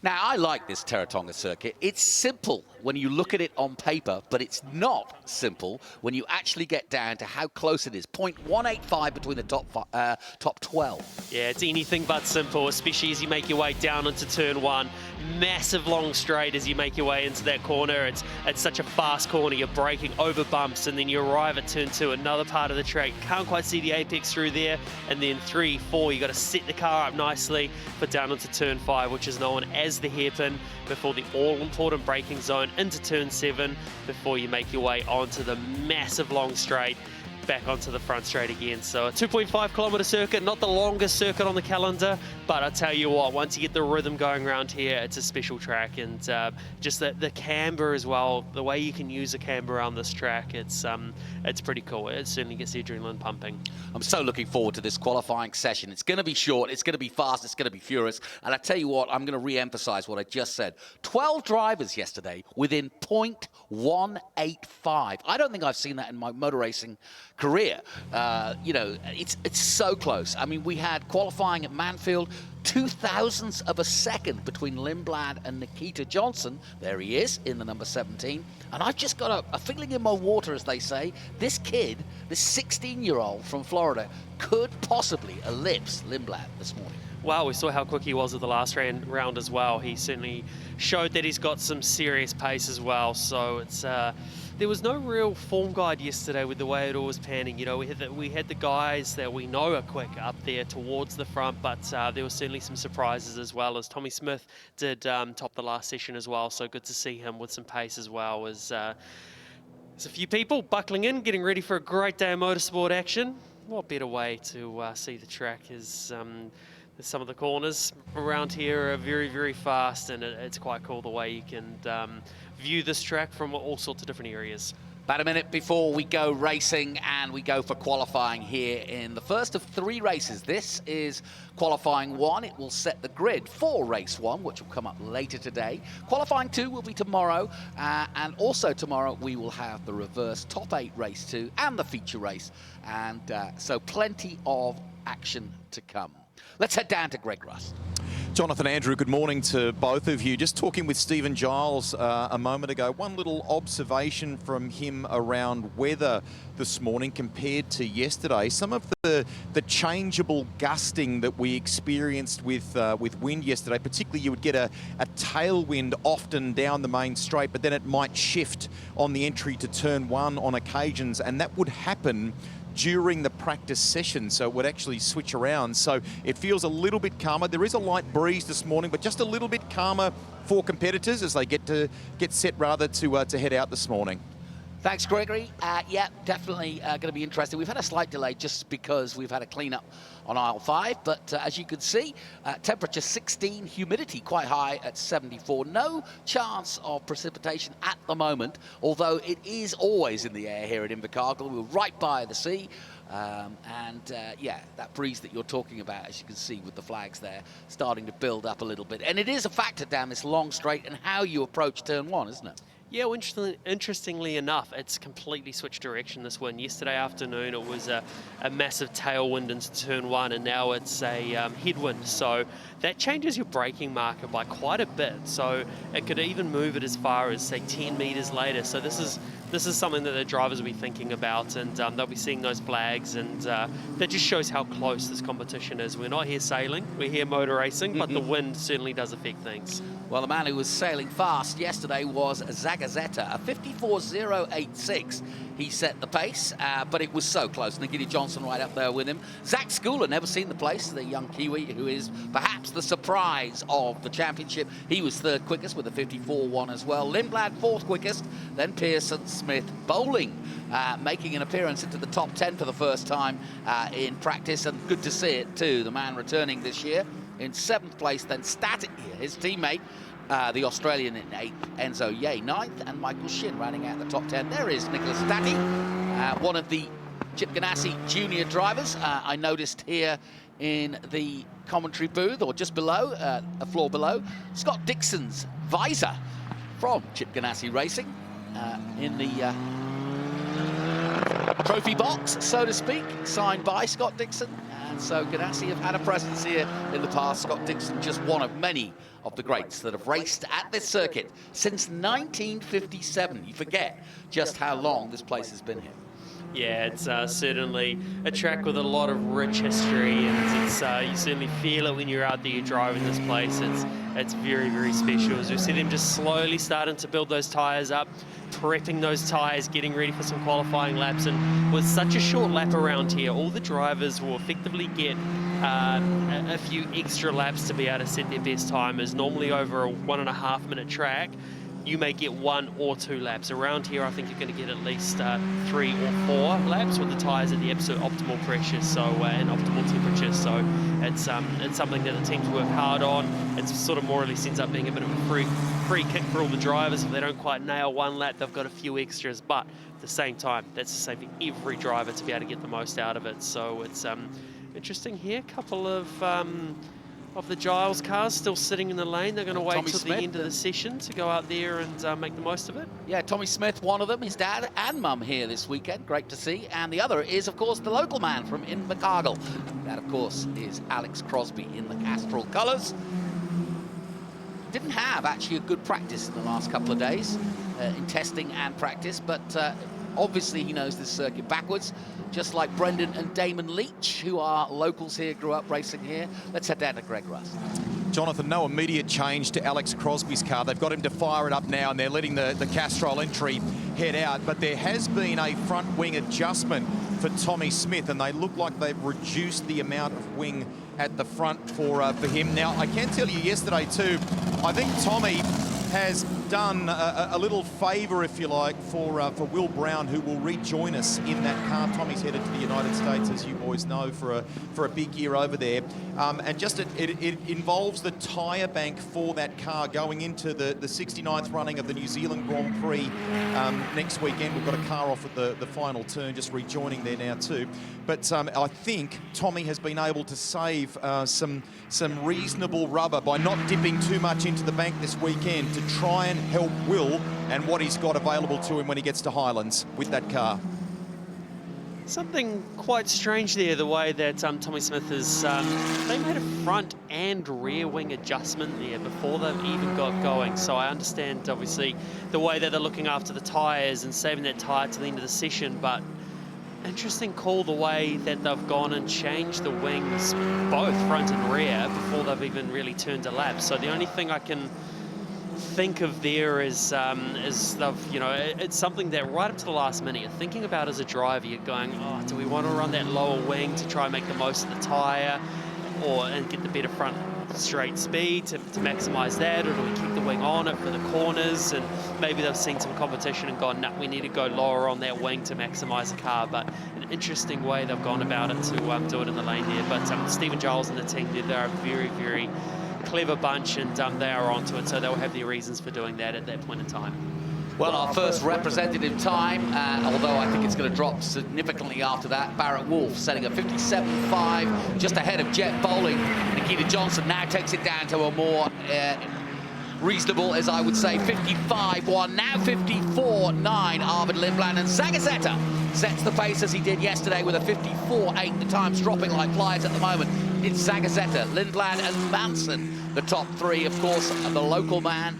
Now, I like this Teretonga circuit. It's simple when you look at it on paper, but it's not simple when you actually get down to how close it is. 0.185 between the top 12. Yeah, it's anything but simple, especially as you make your way down into turn one. Massive long straight as you make your way into that corner. It's such a fast corner. You're braking over bumps, and then you arrive at turn two, another part of the track. Can't quite see the apex through there. And then 3, 4, you got to set the car up nicely for down into turn 5, which is known as the hairpin, before the all-important braking zone into turn 7, before you make your way onto the massive long straight, back onto the front straight again. So a 2.5 kilometre circuit, not the longest circuit on the calendar, but I tell you what, once you get the rhythm going around here, it's a special track. And just the camber as well, the way you can use a camber around this track, it's pretty cool. It certainly gets the adrenaline pumping. I'm so looking forward to this qualifying session. It's going to be short, it's going to be fast, it's going to be furious. And I tell you what, I'm going to re-emphasize what I just said. 12 drivers yesterday within 0.185. I don't think I've seen that in my motor racing career. You know, it's so close. I mean, we had qualifying at Mansfield, 0.002 of a second between Lindblad and Nikita Johnson. There he is in the number 17. And I've just got a feeling in my water, as they say. This kid, this 16-year-old from Florida, could possibly ellipse Lindblad this morning. Wow, we saw how quick he was at the last round as well. He certainly showed that he's got some serious pace as well. So it's there was no real form guide yesterday with the way it all was panning. You know, we had the guys that we know are quick up there towards the front, but there were certainly some surprises as well, as Tommy Smith did top the last session as well. So good to see him with some pace as well. As there's a few people buckling in, getting ready for a great day of motorsport action. What better way to see the track is some of the corners around here are very, very fast, and it's quite cool the way you can view this track from all sorts of different areas. About a minute before we go racing, and we go for qualifying here in the first of 3 races. This is qualifying 1. It will set the grid for race 1, which will come up later today. Qualifying 2 will be tomorrow, and also tomorrow we will have the reverse top 8 race 2 and the feature race, and so plenty of action to come. Let's head down to Greg Rust. Jonathan, Andrew, good morning to both of you. Just talking with Stephen Giles a moment ago, one little observation from him around weather this morning compared to yesterday. Some of the changeable gusting that we experienced with wind yesterday, particularly you would get a tailwind often down the main straight, but then it might shift on the entry to turn 1 on occasions, and that would happen during the practice session, so it would actually switch around. So it feels a little bit calmer. There is a light breeze this morning, but just a little bit calmer for competitors as they get set rather to head out this morning. Thanks, Gregory. Yeah, definitely going to be interesting. We've had a slight delay just because we've had a clean-up on aisle 5, but as you can see, temperature 16, humidity quite high at 74. No chance of precipitation at the moment, although it is always in the air here at Invercargill. We're right by the sea. Yeah, that breeze that you're talking about, as you can see with the flags there, starting to build up a little bit. And it is a factor down this long straight and how you approach turn 1, isn't it? Yeah, well, interestingly enough, it's completely switched direction, this wind. Yesterday afternoon, it was a massive tailwind into turn 1, and now it's a headwind. So that changes your braking marker by quite a bit. So it could even move it as far as, say, 10 meters later. So this is something that the drivers will be thinking about, and they'll be seeing those flags, and that just shows how close this competition is. We're not here sailing, we're here motor racing, but the wind certainly does affect things. Well, the man who was sailing fast yesterday was Zagazeta, a 54.086. He set the pace, but it was so close. Nikita Johnson right up there with him. Zach Schooler, never seen the place, the young Kiwi, who is perhaps the surprise of the championship. He was 3rd quickest with a 54.1 as well. Lindblad 4th quickest, then Pearson, Smith, Bowling making an appearance into the top 10 for the first time in practice, and good to see it too. The man returning this year in 7th place, then Static, his teammate, the Australian in 8th, Enzo Ye 9th, and Michael Shin rounding out the top 10. There is Nicholas Stati, one of the Chip Ganassi junior drivers. I noticed here in the commentary booth, or just below, a floor below, Scott Dixon's visor from Chip Ganassi Racing in the trophy box, so to speak, signed by Scott Dixon. And so Ganassi have had a presence here in the past. Scott Dixon, just one of many of the greats that have raced at this circuit since 1957. You forget just how long this place has been here. Yeah, it's certainly a track with a lot of rich history, and it's you certainly feel it when you're out there driving this place. It's very, very special. As we see them just slowly starting to build those tyres up, prepping those tyres, getting ready for some qualifying laps. And with such a short lap around here, all the drivers will effectively get a few extra laps to be able to set their best time. As normally over a 1.5 minute track, you may get 1 or 2 laps. Around here, I think you're going to get at least 3 or 4 laps with the tyres at the absolute optimal pressure, so and optimal temperature. So it's something that the teams work hard on. It sort of more or less ends up being a bit of a free kick for all the drivers. If they don't quite nail 1 lap, they've got a few extras. But at the same time, that's the same for every driver to be able to get the most out of it. So it's interesting here. A couple of the Giles cars still sitting in the lane. They're going to wait till the end of the session to go out there and make the most of it. Yeah, Tommy Smith, one of them, his dad and mum here this weekend. Great to see. And the other is, of course, the local man from Invercargill. That, of course, is Alex Crosby in the Castrol colours. Didn't have actually a good practice in the last couple of days in testing and practice, but obviously he knows this circuit backwards, just like Brendan and Damon Leach, who are locals here, grew up racing here. Let's head down to Greg Rust. Jonathan, no immediate change to Alex Crosby's car. They've got him to fire it up now, and they're letting the Castrol entry head out. But there has been a front wing adjustment for Tommy Smith, and they look like they've reduced the amount of wing at the front for him. Now, I can tell you yesterday too, I think Tommy has done a little favour, if you like, for Will Brown, who will rejoin us in that car. Tommy's headed to the United States, as you boys know, for a big year over there. And just it involves the tyre bank for that car going into the 69th running of the New Zealand Grand Prix next weekend. We've got a car off at the final turn, just rejoining there now too. But I think Tommy has been able to save some reasonable rubber by not dipping too much into the bank this weekend to try and help Will and what he's got available to him when he gets to Highlands with that car. Something quite strange there, the way that Tommy Smith is, they made a front and rear wing adjustment there before they've even got going. So I understand, obviously, the way that they're looking after the tyres and saving that tyre to the end of the session, but interesting call the way that they've gone and changed the wings, both front and rear, before they've even really turned a lap. So the only thing I can think of there is they've, you know, it's something that right up to the last minute you're thinking about as a driver. You're going, oh, do we want to run that lower wing to try and make the most of the tyre, and get the better front straight speed to maximise that, or do we keep the wing on it for the corners? And maybe they've seen some competition and gone, nah, we need to go lower on that wing to maximise the car. But an interesting way they've gone about it to do it in the lane there. But Stephen Giles and the team there, they're a very, very clever bunch, and they are onto it, so they'll have their reasons for doing that at that point in time. Well, our first representative time, although I think it's going to drop significantly after that, Barrett Wolf setting a 57.5, just ahead of Jet Bowling. Nikita Johnson now takes it down to a more reasonable, as I would say, 55.1, now 54.9, Arvid Lindblad. And Zagazeta sets the pace as he did yesterday with a 54.8. The time's dropping like flies at the moment. It's Zagazeta, Lindblad and Manson, the top three. Of course, the local man,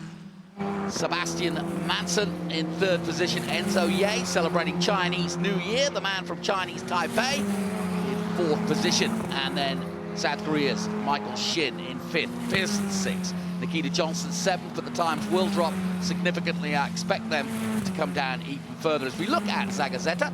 Sebastian Manson in third position. Enzo Ye celebrating Chinese New Year, the man from Chinese Taipei, in fourth position. And then South Korea's Michael Shin in fifth, Pearson sixth, Nikita Johnson seventh, but the times will drop significantly. I expect them to come down even further as we look at Zagazeta.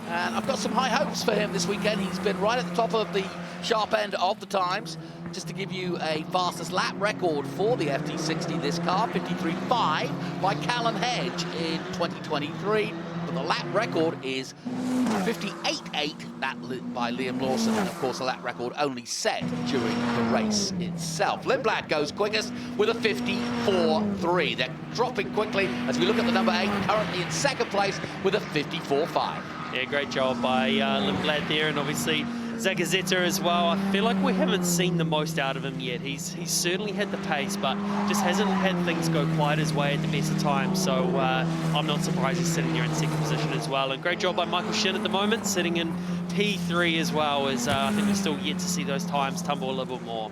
And I've got some high hopes for him this weekend. He's been right at the top of the sharp end of the times. Just to give you a fastest lap record for the FT60, this car, 53.5 by Callum Hedge in 2023. But the lap record is 58.8, that by Liam Lawson. And of course, a lap record only set during the race itself. Lindblad goes quickest with a 54.3. They're dropping quickly as we look at the number 8, currently in second place with a 54.5. Yeah, great job by Lindblad there, and obviously Zagazeta as well. I feel like we haven't seen the most out of him yet. He's certainly had the pace, but just hasn't had things go quite his way at the best of times. So I'm not surprised he's sitting here in second position as well. And great job by Michael Shin at the moment, sitting in P3 as well, as I think we're still yet to see those times tumble a little bit more.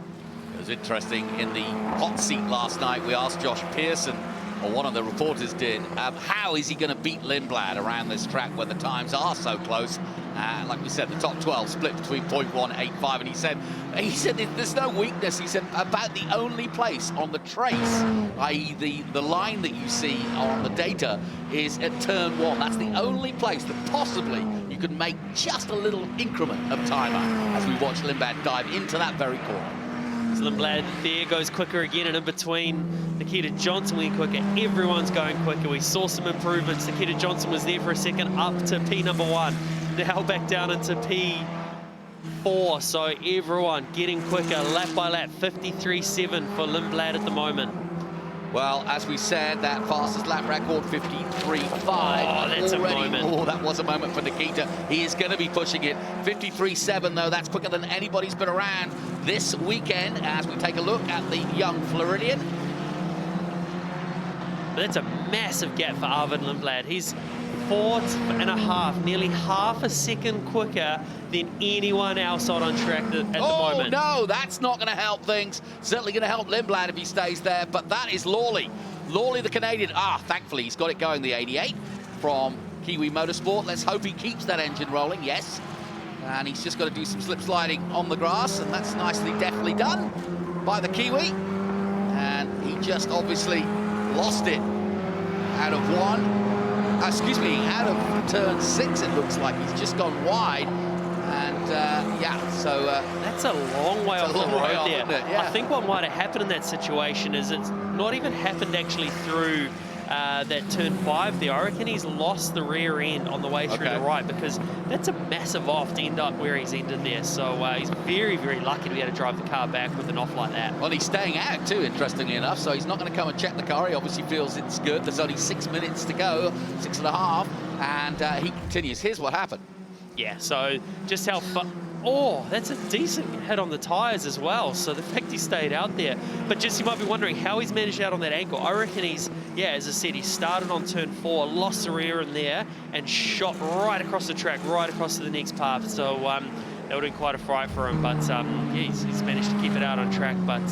It was interesting, in the hot seat last night, we asked Josh Pearson, or one of the reporters did, how is he going to beat Lindblad around this track when the times are so close? Like we said, the top 12 split between 0.185, and he said there's no weakness. He said about the only place on the trace, i.e. the line that you see on the data, is at turn 1. That's the only place that possibly you could make just a little increment of timer as we watch Lindblad dive into that very corner. Lindblad there goes quicker again, and in between Nikita Johnson went quicker. Everyone's going quicker. We saw some improvements. Nikita Johnson was there for a second up to P number 1. Now back down into P4. So everyone getting quicker lap by lap. 53.7 for Lindblad at the moment. Well, as we said, that fastest lap record, 53.5. Oh, that's a moment. Oh, that was a moment for Nikita. He is going to be pushing it. 53.7, though, that's quicker than anybody's been around this weekend as we take a look at the young Floridian. But that's a massive gap for Arvid Lindblad. He's 4.5, nearly half a second quicker than anyone else out on track at the moment. Oh, no, that's not going to help things. Certainly going to help Lindblad if he stays there, but that is Lawley. Lawley, the Canadian. Thankfully, he's got it going, the 88 from Kiwi Motorsport. Let's hope he keeps that engine rolling, yes. And he's just got to do some slip sliding on the grass, and that's nicely, definitely done by the Kiwi. And he just obviously lost it out of out of turn 6, it looks like. He's just gone wide. And that's a long way off the road there. Yeah. I think what might have happened in that situation is it's not even happened actually through that turn 5 there. I reckon he's lost the rear end on the way through the right, because that's a massive off to end up where he's ended there. So he's very, very lucky to be able to drive the car back with an off like that. Well, he's staying out too, interestingly enough, so he's not going to come and check the car. He obviously feels it's good. There's only 6 minutes to go, 6.5, and he continues. Here's what happened. Yeah, so just how far... Oh, that's a decent hit on the tyres as well. So the fact he stayed out there. But just, you might be wondering how he's managed out on that ankle. I reckon he's, as I said, he started on turn 4, lost the rear in there, and shot right across the track, right across to the next path. So that would have been quite a fright for him. But he's managed to keep it out on track. But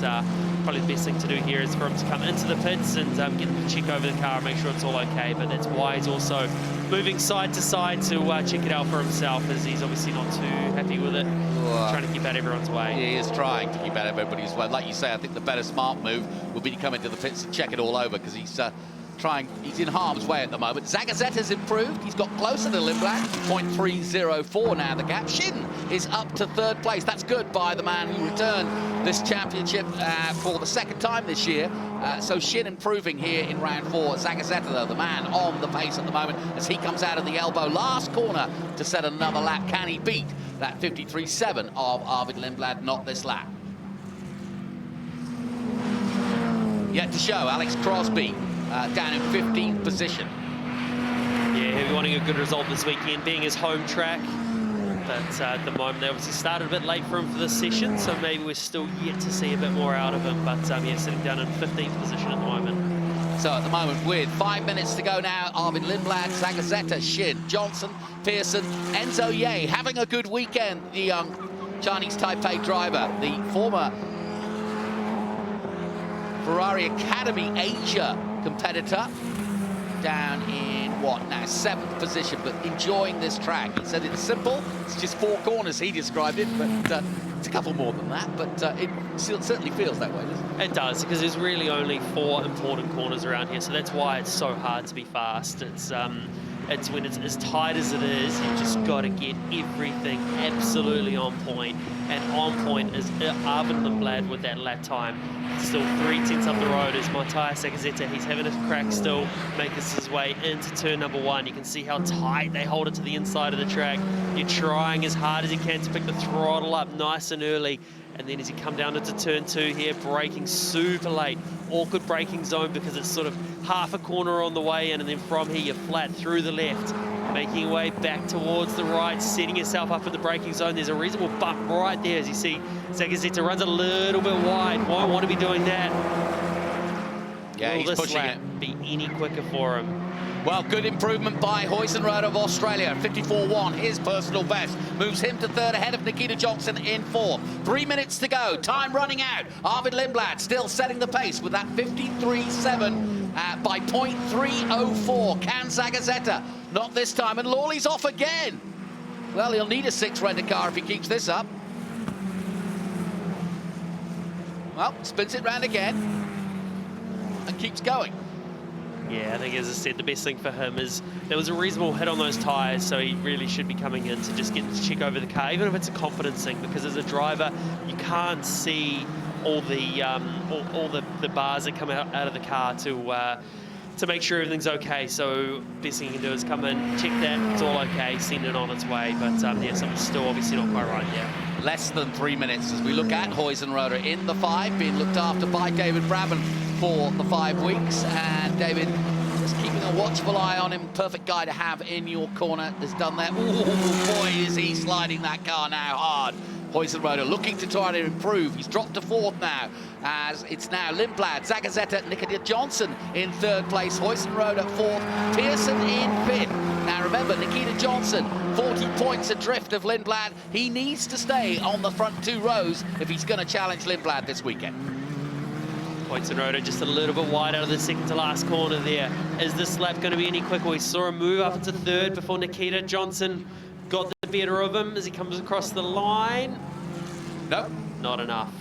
probably the best thing to do here is for him to come into the pits and get them to check over the car and make sure it's all okay. But that's why he's also moving side to side to check it out for himself, as he's obviously not too happy with it. Trying to keep out everyone's way. He is trying to keep out everybody's way. Like you say, I think the better smart move would be to come into the pits and check it all over, because he's he's in harm's way at the moment. Zagazetta's improved. He's got closer to Lindblad. 0.304 now the gap. Shin is up to 3rd place. That's good by the man who returned this championship for the 2nd time this year. So Shin improving here in round 4. Zagazetta, though, the man on the pace at the moment as he comes out of the elbow. Last corner to set another lap. Can he beat that 53.7 of Arvid Lindblad? Not this lap. Yet to show, Alex Crosby down in 15th position. Yeah, he'll be wanting a good result this weekend, being his home track. But at the moment, they obviously started a bit late for him for this session, so maybe we're still yet to see a bit more out of him. But sitting down in 15th position at the moment. So at the moment, with 5 minutes to go now, Arvid Lindblad, Zagazetta, Shin, Johnson, Pearson, Enzo Ye having a good weekend. The young Chinese Taipei driver, the former Ferrari Academy Asia competitor, down in what now, 7th position, but enjoying this track. He said it's simple, it's just 4 corners, he described it, but it's a couple more than that, but it certainly feels that way, doesn't it? It does, because there's really only 4 important corners around here, so that's why it's so hard to be fast. It's when it's as tight as it is, you just got to get everything absolutely on point. And on point is Arvid Lindblad with that lap time. Still 3/10 up the road is Matthias Zagazetta. He's having a crack still, making his way into turn number 1. You can see how tight they hold it to the inside of the track. You're trying as hard as you can to pick the throttle up nice and early. And then as you come down into turn 2 here, braking super late. Awkward braking zone because it's sort of half a corner on the way in, and then from here you're flat through the left, making your way back towards the right, setting yourself up in the braking zone. There's a reasonable bump right there as you see Zagazetta runs a little bit wide. Won't want to be doing that. Yeah, Will he's this pushing lap it. be any quicker for him? Well, good improvement by Huizenrode of Australia. 54.1, his personal best. Moves him to third ahead of Nikita Johnson in fourth. 3 minutes to go. Time running out. Arvid Lindblad still setting the pace with that 53.7 by 0.304. Can Zagazeta? Not this time. And Lawley's off again. Well, he'll need a 6 render car if he keeps this up. Well, spins it round again and keeps going. Yeah, I think, as I said, the best thing for him is there was a reasonable hit on those tyres, so he really should be coming in to just get the check over the car, even if it's a confidence thing, because as a driver, you can't see all the bars that come out of the car to make sure everything's okay. So best thing you can do is come in, check that it's all okay, send it on its way. But yeah, something's still obviously not quite right yet. Less than 3 minutes as we look at Huizenrode in the 5, being looked after by David Brabham for the 5 weeks. And David just keeping a watchful eye on him. Perfect guy to have in your corner has done that. Ooh, boy, is he sliding that car now hard. Huizenrode looking to try to improve. He's dropped to fourth now, as it's now Lindblad, Zagazeta, Nikita Johnson in third place, Huizenrode at fourth, Pearson in fifth. Now remember, Nikita Johnson, 40 points adrift of Lindblad. He needs to stay on the front 2 rows if he's going to challenge Lindblad this weekend. Huizenrode just a little bit wide out of the second to last corner there. Is this lap going to be any quicker? We saw him move up into third before Nikita Johnson got the better of him as he comes across the line. No. Not enough.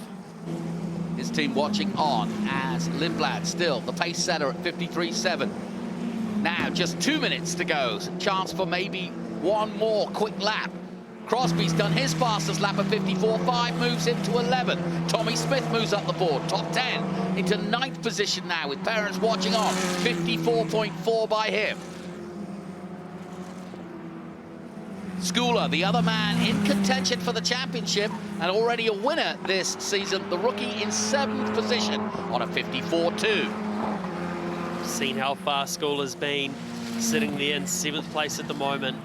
His team watching on as Lindblad still the pace setter at 53.7. Now just 2 minutes to go. Chance for maybe one more quick lap. Crosby's done his fastest lap of 54.5, moves him to 11. Tommy Smith moves up the board, top 10, into 9th position now with parents watching on. 54.4 by him. Schooler, the other man in contention for the championship and already a winner this season, the rookie in 7th position on a 54.2. Seen how fast Schooler's been, sitting there in 7th place at the moment.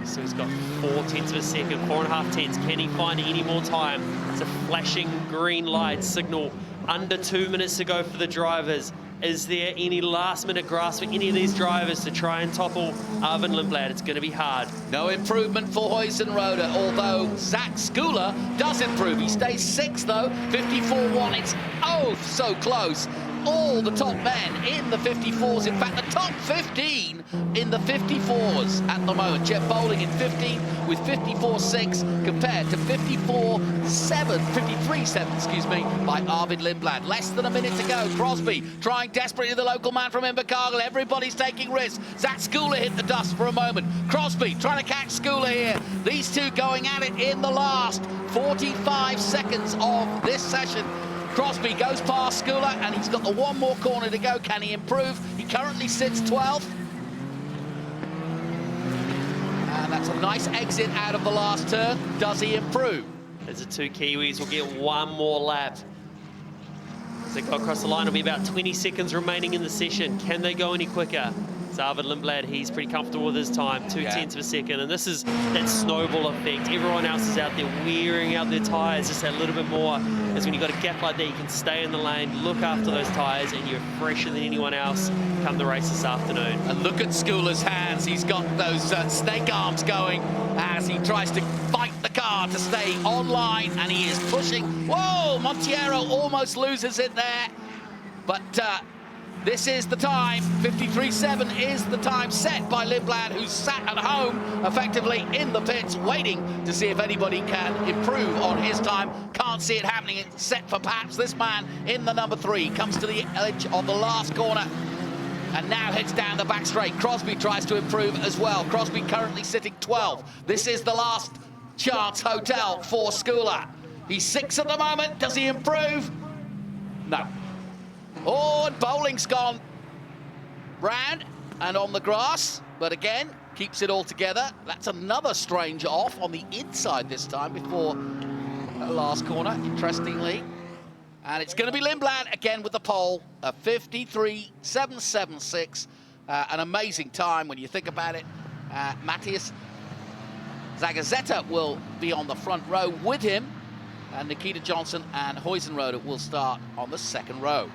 So he's got 4/10 of a second, 4.5 tenths. Can he find any more time? It's a flashing green light signal. Under 2 minutes to go for the drivers. Is there any last-minute grasp for any of these drivers to try and topple Arvid Lindblad? It's going to be hard. No improvement for Huizenrode, although Zach Schooler does improve. He stays 6th, though, 54.1. It's so close. All the top men in the 54s. In fact, the top 15 in the 54s at the moment. Jet Bowling in 15 with 54.6 compared to 53.7, excuse me, by Arvid Lindblad. Less than a minute to go. Crosby trying desperately, the local man from Invercargill. Everybody's taking risks. Zach Schooler hit the dust for a moment. Crosby trying to catch Schooler here. These two going at it in the last 45 seconds of this session. Crosby goes past Schooler, and he's got the one more corner to go. Can he improve? He currently sits 12th. And that's a nice exit out of the last turn. Does he improve? As the 2 Kiwis will get one more lap. As they go across the line, it'll be about 20 seconds remaining in the session. Can they go any quicker? It's Arvid Lindblad, he's pretty comfortable with his time, 2/10 of a second. And this is that snowball effect. Everyone else is out there wearing out their tyres just a little bit more. As when you've got a gap like that, you can stay in the lane, look after those tyres, and you're fresher than anyone else come the race this afternoon. And look at Schooler's hands. He's got those snake arms going as he tries to fight the car to stay online, and he is pushing. Whoa, Monteiro almost loses it there. But this is the time. 53.7 is the time set by Lindblad, who's sat at home, effectively in the pits, waiting to see if anybody can improve on his time. Can't see it happening. It's set for perhaps this man in the number 3. Comes to the edge of the last corner and now heads down the back straight. Crosby tries to improve as well. Crosby currently sitting 12th. This is the last chance hotel for Schooler. He's 6th at the moment. Does he improve? No. Oh, and Bowling's gone round and on the grass, but again, keeps it all together. That's another strange off on the inside this time before the last corner, interestingly. And it's going to be Lindblad again with the pole, a 53.776. An amazing time when you think about it. Matthias Zagazeta will be on the front row with him, and Nikita Johnson and Huizenrode will start on the second row.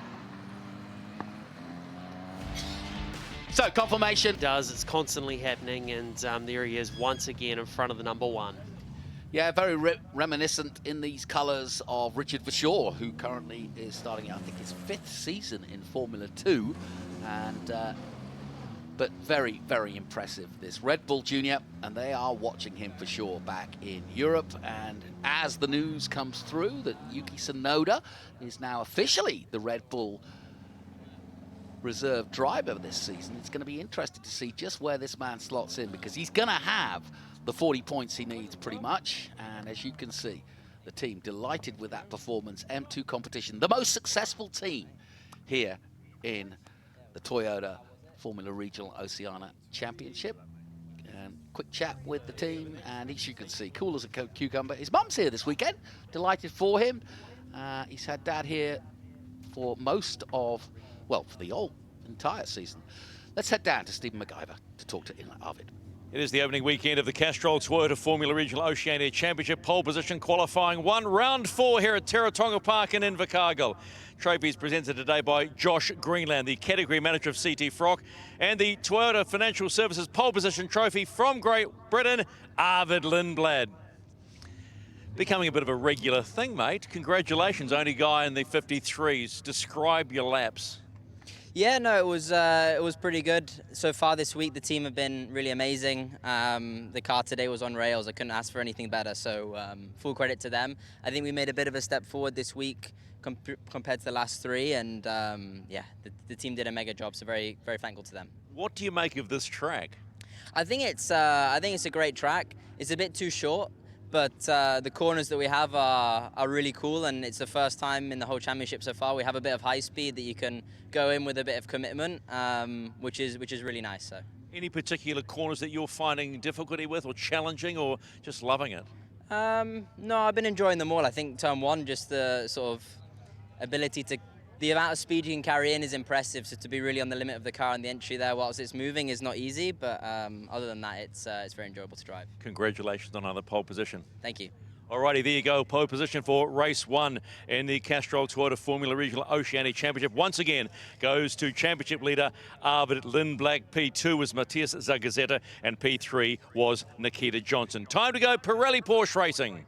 So confirmation. It does, it's constantly happening, and there he is once again in front of the number one. Yeah, very reminiscent in these colours of Richard Verschoor, who currently is starting, I think, his 5th season in Formula 2. And but very, very impressive, this Red Bull Junior, and they are watching him for sure back in Europe. And as the news comes through that Yuki Tsunoda is now officially the Red Bull reserve driver this season, it's going to be interesting to see just where this man slots in, because he's going to have the 40 points he needs pretty much. And as you can see, the team delighted with that performance. M2 competition, the most successful team here in the Toyota Formula Regional Oceania Championship. And quick chat with the team, and as you can see, cool as a cucumber. His mum's here this weekend, delighted for him. He's had dad here for most of, well, for the entire season. Let's head down to Stephen McIver to talk to Arvid. It is the opening weekend of the Castrol Toyota Formula Regional Oceania Championship. Pole position qualifying 1, round 4 here at Teretonga Park in Invercargill. Trophies presented today by Josh Greenland, the category manager of CTFROC, and the Toyota Financial Services pole position trophy from Great Britain, Arvid Lindblad. Becoming a bit of a regular thing, mate. Congratulations, only guy in the 53s. Describe your laps. Yeah, no, it was pretty good. So far this week, the team have been really amazing. The car today was on rails. I couldn't ask for anything better, so full credit to them. I think we made a bit of a step forward this week compared to the last 3, and yeah, the team did a mega job, so very, very thankful to them. What do you make of this track? I think it's a great track. It's a bit too short, but the corners that we have are really cool, and it's the first time in the whole championship so far we have a bit of high speed that you can go in with a bit of commitment, which is really nice. So, any particular corners that you're finding difficulty with, or challenging, or just loving it? No, I've been enjoying them all. I think turn 1, just the sort of ability to, the amount of speed you can carry in is impressive. So to be really on the limit of the car and the entry there whilst it's moving is not easy, but other than that, it's very enjoyable to drive. Congratulations on another pole position. Thank you. Alrighty, there you go. Pole position for race 1 in the Castrol Toyota Formula Regional Oceania Championship. Once again, goes to championship leader Arvid Lindblad. P2 was Matthias Zagazeta, and P3 was Nikita Johnson. Time to go Pirelli Porsche Racing.